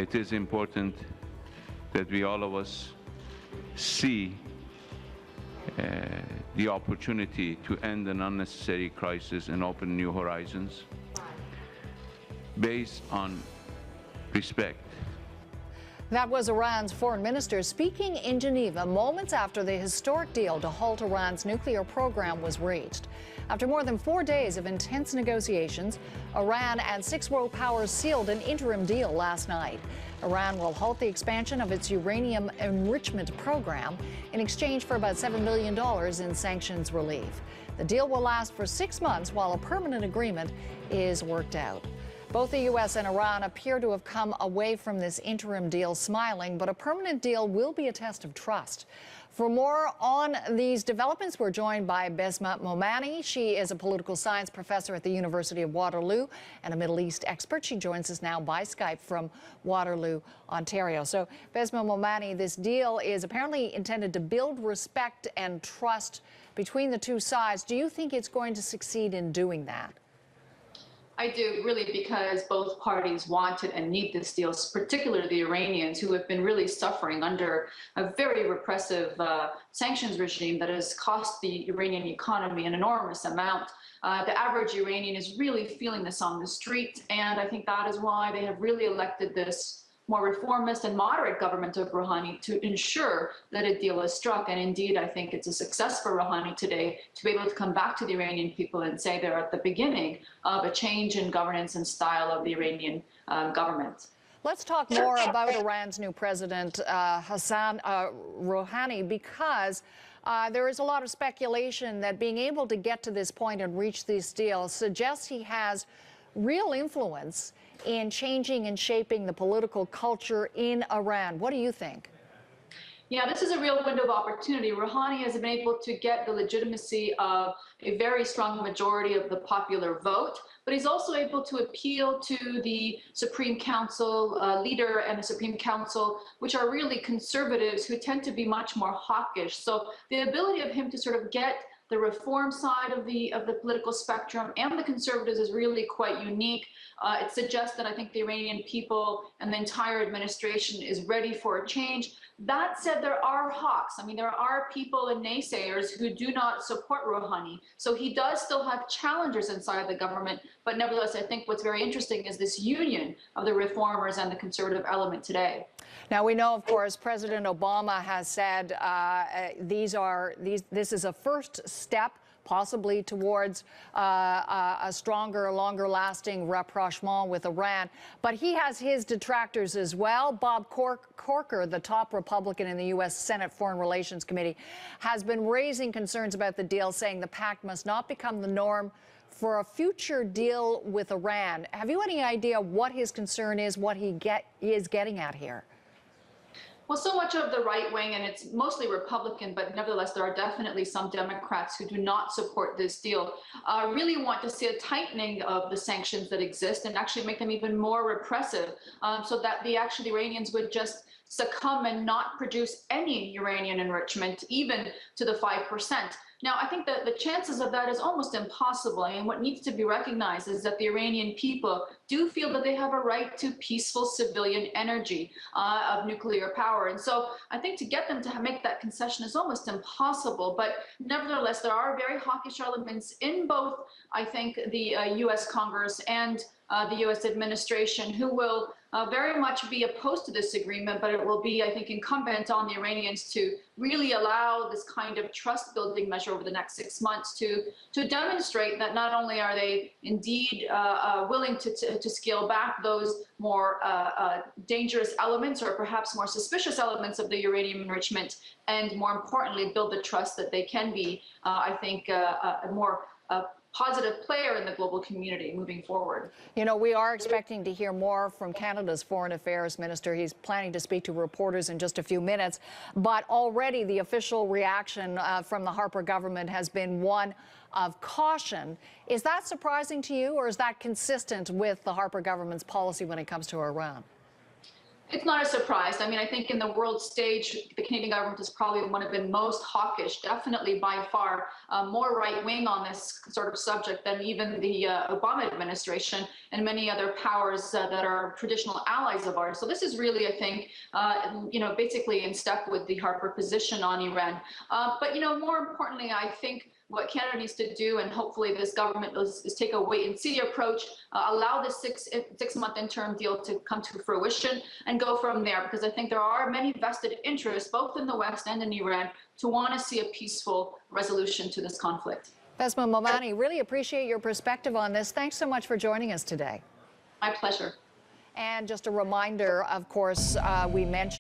It is important that we all of us see the opportunity to end an unnecessary crisis and open new horizons based on respect. That was Iran's foreign minister speaking in Geneva moments after the historic deal to halt Iran's nuclear program was reached. After more than 4 days of intense negotiations, Iran and 6 world powers sealed an interim deal last night. Iran will halt the expansion of its uranium enrichment program in exchange for about $7 billion in sanctions relief. The deal will last for 6 months while a permanent agreement is worked out. Both the U.S. and Iran appear to have come away from this interim deal smiling, but a permanent deal will be a test of trust. For more on these developments, we're joined by Bessma Momani. She is a political science professor at the University of Waterloo and a Middle East expert. She joins us now by Skype from Waterloo, Ontario. So, Bessma Momani, this deal is apparently intended to build respect and trust between the two sides. Do you think it's going to succeed in doing that? I do, really, because both parties wanted and need this deal, particularly the Iranians, who have been really suffering under a very repressive sanctions regime that has cost the Iranian economy an enormous amount. The average Iranian is really feeling this on the street, and I think that is why they have really elected this more reformist and moderate government of Rouhani to ensure that a deal is struck. And indeed, I think it's a success for Rouhani today to be able to come back to the Iranian people and say they're at the beginning of a change in governance and style of the Iranian government. Let's talk more about Iran's new president, Hassan Rouhani, because there is a lot of speculation that being able to get to this point and reach this deal suggests he has real influence in changing and shaping the political culture in Iran. What do you think? Yeah, this is a real window of opportunity. Rouhani has been able to get the legitimacy of a very strong majority of the popular vote, but he's also able to appeal to the Supreme Council leader and the Supreme Council, which are really conservatives who tend to be much more hawkish. So the ability of him to sort of get the reform side of the political spectrum and the conservatives is really quite unique. It suggests that I think the Iranian people and the entire administration is ready for a change. That said, there are hawks. I mean, there are people and naysayers who do not support Rouhani. So he does still have challengers inside the government. But nevertheless, I think what's very interesting is this union of the reformers and the conservative element today. Now, we know, of course, President Obama has said this is a first step possibly towards a stronger, longer-lasting rapprochement with Iran. But he has his detractors as well. Bob Corker, the top Republican in the U.S. Senate Foreign Relations Committee, has been raising concerns about the deal, saying the pact must not become the norm for a future deal with Iran. Have you any idea what his concern is, what he is getting at here? Well, so much of the right wing, and it's mostly Republican, but nevertheless, there are definitely some Democrats who do not support this deal, really want to see a tightening of the sanctions that exist and actually make them even more repressive, so that the Iranians would just succumb and not produce any uranium enrichment, even to the 5%. Now, I think that the chances of that is almost impossible. I mean, what needs to be recognized is that the Iranian people do feel that they have a right to peaceful civilian energy of nuclear power. And so I think to get them to make that concession is almost impossible. But nevertheless, there are very hawkish elements in both, I think, the U.S. Congress and the U.S. administration who will very much be opposed to this agreement, but it will be, I think, incumbent on the Iranians to really allow this kind of trust-building measure over the next 6 months to demonstrate that not only are they indeed willing to scale back those more dangerous elements or perhaps more suspicious elements of the uranium enrichment, and more importantly, build the trust that they can be, I think, a more positive player in the global community moving forward. You know, we are expecting to hear more from Canada's Foreign Affairs Minister. He's planning to speak to reporters in just a few minutes. But already the official reaction from the Harper government has been one of caution. Is that surprising to you, or is that consistent with the Harper government's policy when it comes to Iran? It's not a surprise. I mean, I think in the world stage, the Canadian government has probably one of been most hawkish, definitely by far more right-wing on this sort of subject than even the Obama administration and many other powers that are traditional allies of ours. So this is really, I think, basically in step with the Harper position on Iran. But, more importantly, I think what Canada needs to do, and hopefully this government is take a wait-and-see approach, allow this six-month interim deal to come to fruition and go from there, because I think there are many vested interests, both in the West and in Iran, to want to see a peaceful resolution to this conflict. Bessma Momani, really appreciate your perspective on this. Thanks so much for joining us today. My pleasure. And just a reminder, of course, we mentioned